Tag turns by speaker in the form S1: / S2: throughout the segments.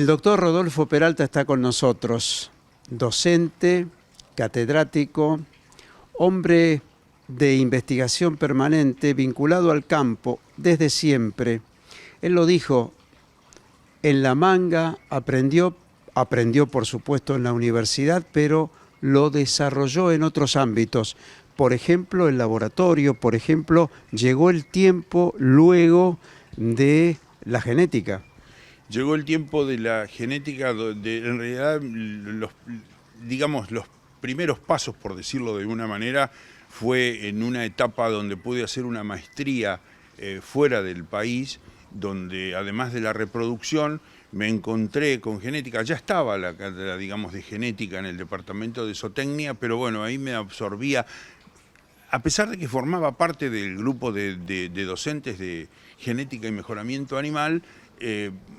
S1: El doctor Rodolfo Peralta está con nosotros, docente, catedrático, hombre de investigación permanente, vinculado al campo desde siempre. Él lo dijo, en La Manga aprendió por supuesto en la universidad, pero lo desarrolló en otros ámbitos. Por ejemplo, el laboratorio, por ejemplo, llegó el tiempo luego de la genética.
S2: Llegó el tiempo de la genética, en realidad, digamos, los primeros pasos, por decirlo de alguna manera, fue en una etapa donde pude hacer una maestría fuera del país, donde además de la reproducción, me encontré con genética. Ya estaba la cátedra, digamos, de genética en el departamento de zootecnia, pero bueno, ahí me absorbía. A pesar de que formaba parte del grupo de docentes de genética y mejoramiento animal,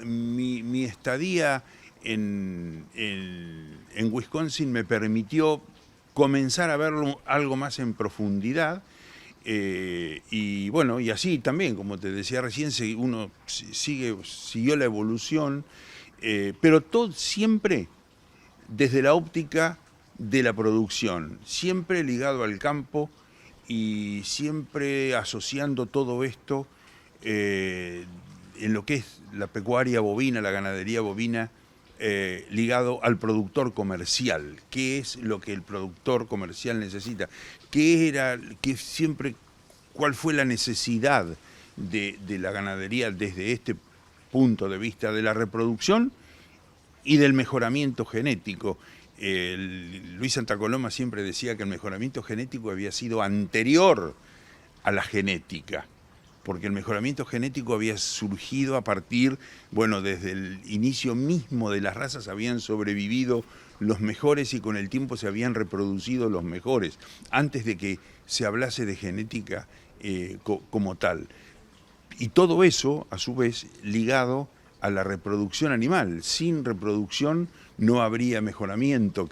S2: mi estadía en Wisconsin me permitió comenzar a verlo algo más en profundidad. Y bueno, y así también, como te decía recién, uno siguió la evolución, pero todo siempre desde la óptica de la producción, siempre ligado al campo y siempre asociando todo esto en lo que es la pecuaria bovina, la ganadería bovina, ligado al productor comercial. ¿Qué es lo que el productor comercial necesita? ¿Cuál fue la necesidad de la ganadería desde este punto de vista de la reproducción y del mejoramiento genético? Luis Santa Coloma siempre decía que el mejoramiento genético había sido anterior a la genética, porque el mejoramiento genético había surgido a partir, bueno, desde el inicio mismo de las razas habían sobrevivido los mejores y con el tiempo se habían reproducido los mejores, antes de que se hablase de genética como tal. Y todo eso, a su vez, ligado a la reproducción animal. Sin reproducción no habría mejoramiento,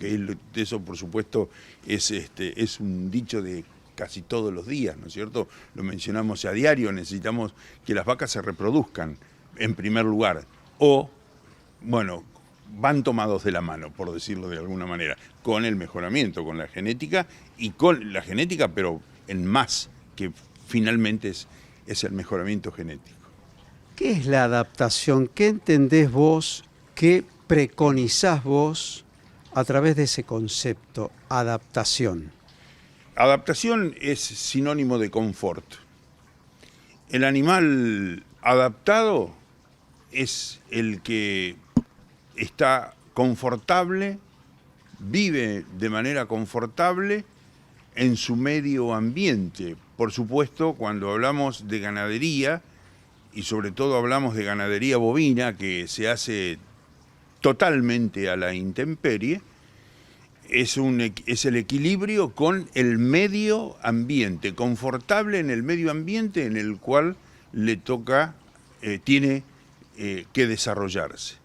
S2: eso por supuesto es un dicho de casi todos los días, ¿no es cierto? Lo mencionamos a diario, necesitamos que las vacas se reproduzcan en primer lugar, o, bueno, van tomados de la mano, por decirlo de alguna manera, con el mejoramiento, con la genética, pero en más, que finalmente es el mejoramiento genético.
S1: ¿Qué es la adaptación? ¿Qué entendés vos? ¿Qué preconizás vos a través de ese concepto, adaptación?
S2: Adaptación es sinónimo de confort. El animal adaptado es el que está confortable, vive de manera confortable en su medio ambiente. Por supuesto, cuando hablamos de ganadería, y sobre todo hablamos de ganadería bovina, que se hace totalmente a la intemperie, es el equilibrio con el medio ambiente, confortable en el medio ambiente en el cual le toca, tiene que desarrollarse.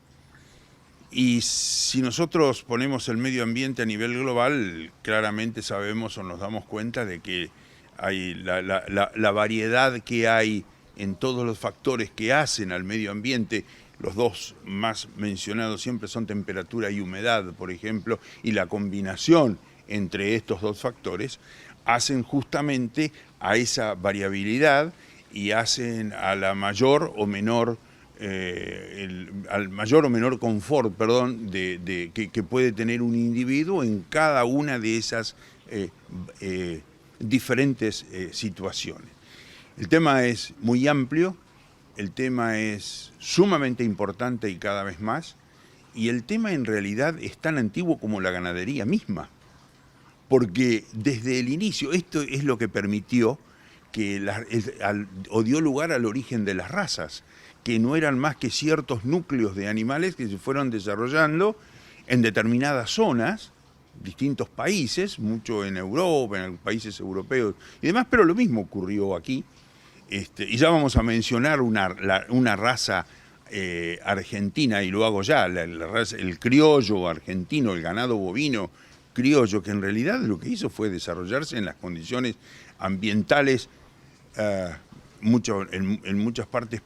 S2: Y si nosotros ponemos el medio ambiente a nivel global, claramente sabemos o nos damos cuenta de que hay la variedad que hay en todos los factores que hacen al medio ambiente. Los dos más mencionados siempre son temperatura y humedad, por ejemplo, y la combinación entre estos dos factores hacen justamente a esa variabilidad y hacen a la mayor o menor al mayor o menor confort, que puede tener un individuo en cada una de esas diferentes situaciones. El tema es muy amplio, el tema es sumamente importante y cada vez más, y el tema en realidad es tan antiguo como la ganadería misma, porque desde el inicio esto es lo que permitió que o dio lugar al origen de las razas, que no eran más que ciertos núcleos de animales que se fueron desarrollando en determinadas zonas, distintos países, mucho en Europa, en países europeos y demás, pero lo mismo ocurrió aquí. Y ya vamos a mencionar una raza argentina, y lo hago ya, el criollo argentino, el ganado bovino criollo, que en realidad lo que hizo fue desarrollarse en las condiciones ambientales en muchas partes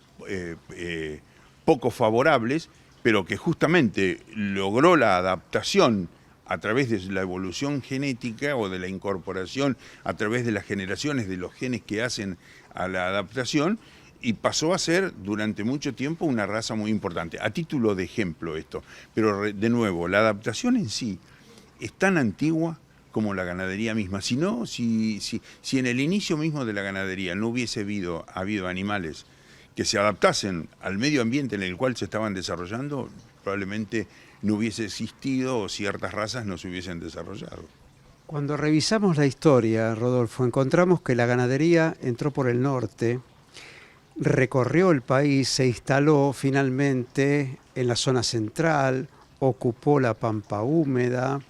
S2: poco favorables, pero que justamente logró la adaptación a través de la evolución genética o de la incorporación a través de las generaciones de los genes que hacen a la adaptación, y pasó a ser durante mucho tiempo una raza muy importante. A título de ejemplo esto, pero de nuevo, la adaptación en sí es tan antigua como la ganadería misma. Si no, si en el inicio mismo de la ganadería no hubiese habido animales que se adaptasen al medio ambiente en el cual se estaban desarrollando, probablemente no hubiese existido o ciertas razas no se hubiesen desarrollado.
S1: Cuando revisamos la historia, Rodolfo, encontramos que la ganadería entró por el norte, recorrió el país, se instaló finalmente en la zona central, ocupó la pampa húmeda,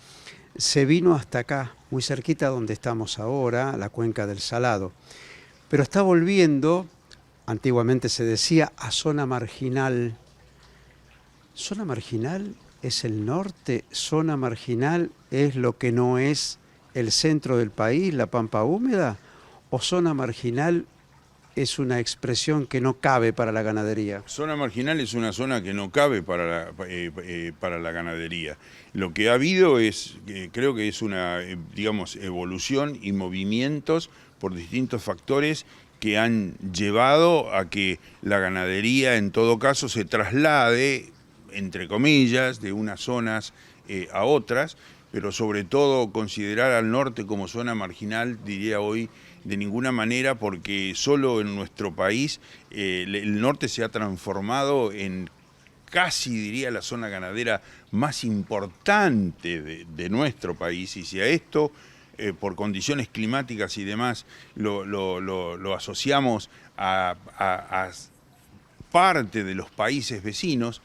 S1: se vino hasta acá, muy cerquita donde estamos ahora, la cuenca del Salado. Pero está volviendo, antiguamente se decía, a zona marginal. ¿Zona marginal es el norte? ¿Zona marginal es lo que no es el centro del país, la pampa húmeda? ¿O zona marginal es una expresión que no cabe para la ganadería?
S2: Zona marginal es una zona que no cabe para la ganadería. Lo que ha habido es, creo que es una, digamos, evolución y movimientos por distintos factores que han llevado a que la ganadería en todo caso se traslade, entre comillas, de unas zonas a otras, pero sobre todo considerar al norte como zona marginal, diría hoy, de ninguna manera, porque solo en nuestro país el norte se ha transformado en casi, diría, la zona ganadera más importante de nuestro país, y si a esto, por condiciones climáticas y demás, lo asociamos a parte de los países vecinos,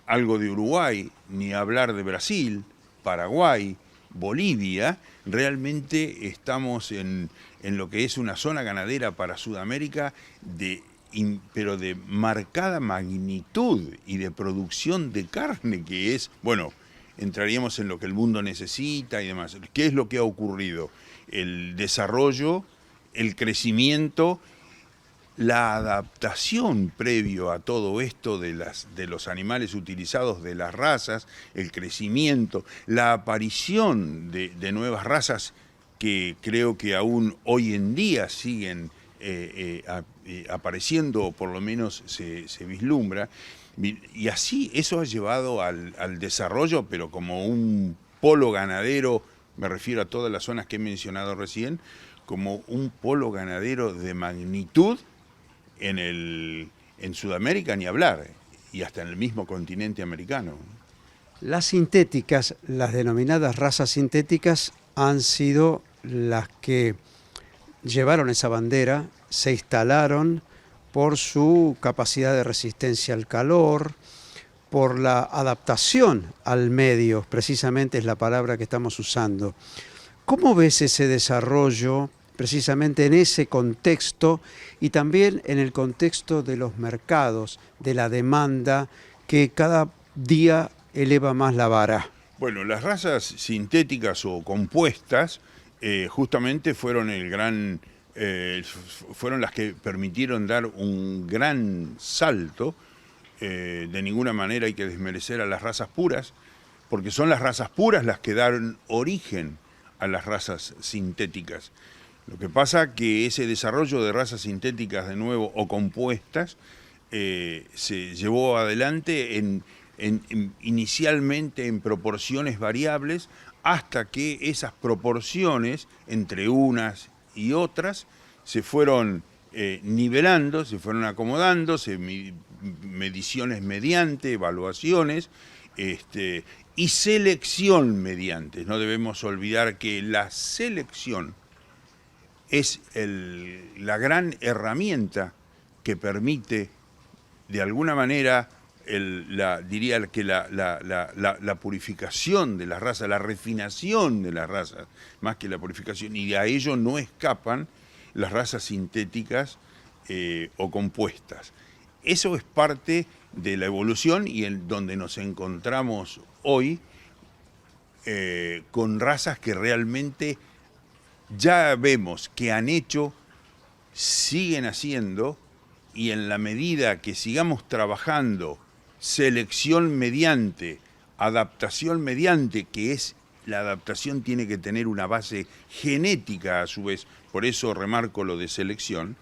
S2: algo de Uruguay, ni hablar de Brasil, Paraguay, Bolivia, realmente estamos en lo que es una zona ganadera para Sudamérica, pero de marcada magnitud y de producción de carne, que es, bueno, entraríamos en lo que el mundo necesita y demás. ¿Qué es lo que ha ocurrido? El desarrollo, el crecimiento, la adaptación previo a todo esto de los animales utilizados, de las razas, el crecimiento, la aparición de nuevas razas que creo que aún hoy en día siguen apareciendo, o por lo menos se vislumbra, y así eso ha llevado al desarrollo, pero como un polo ganadero, me refiero a todas las zonas que he mencionado recién, como un polo ganadero de magnitud en Sudamérica, ni hablar, y hasta en el mismo continente americano.
S1: Las sintéticas, las denominadas razas sintéticas, han sido las que llevaron esa bandera, se instalaron por su capacidad de resistencia al calor, por la adaptación al medio, precisamente es la palabra que estamos usando. ¿Cómo ves ese desarrollo precisamente en ese contexto y también en el contexto de los mercados, de la demanda que cada día eleva más la vara?
S2: Bueno, las razas sintéticas o compuestas justamente fueron fueron las que permitieron dar un gran salto. De ninguna manera hay que desmerecer a las razas puras, porque son las razas puras las que dan origen a las razas sintéticas. Lo que pasa que ese desarrollo de razas sintéticas, de nuevo, o compuestas, se llevó adelante inicialmente en proporciones variables, hasta que esas proporciones entre unas y otras se fueron nivelando, se fueron acomodando, mediciones mediante, evaluaciones, y selección mediante. No debemos olvidar que la selección es la gran herramienta que permite, de alguna manera, diría que la purificación de las razas, la refinación de las razas, más que la purificación, y a ello no escapan las razas sintéticas o compuestas. Eso es parte de la evolución y en donde nos encontramos hoy con razas que realmente ya vemos que han hecho, siguen haciendo, y en la medida que sigamos trabajando selección mediante, adaptación mediante, que es la adaptación tiene que tener una base genética a su vez, por eso remarco lo de selección,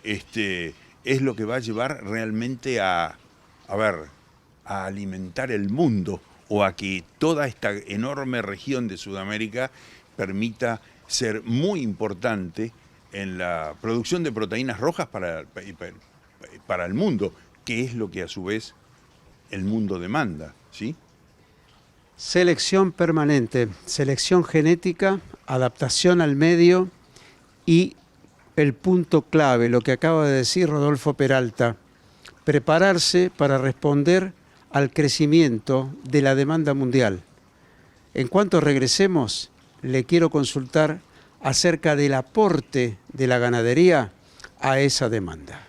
S2: es lo que va a llevar realmente a alimentar el mundo o a que toda esta enorme región de Sudamérica permita ser muy importante en la producción de proteínas rojas para el mundo, que es lo que a su vez el mundo demanda, ¿sí?
S1: Selección permanente, selección genética, adaptación al medio y el punto clave, lo que acaba de decir Rodolfo Peralta, prepararse para responder al crecimiento de la demanda mundial. En cuanto regresemos, le quiero consultar acerca del aporte de la ganadería a esa demanda.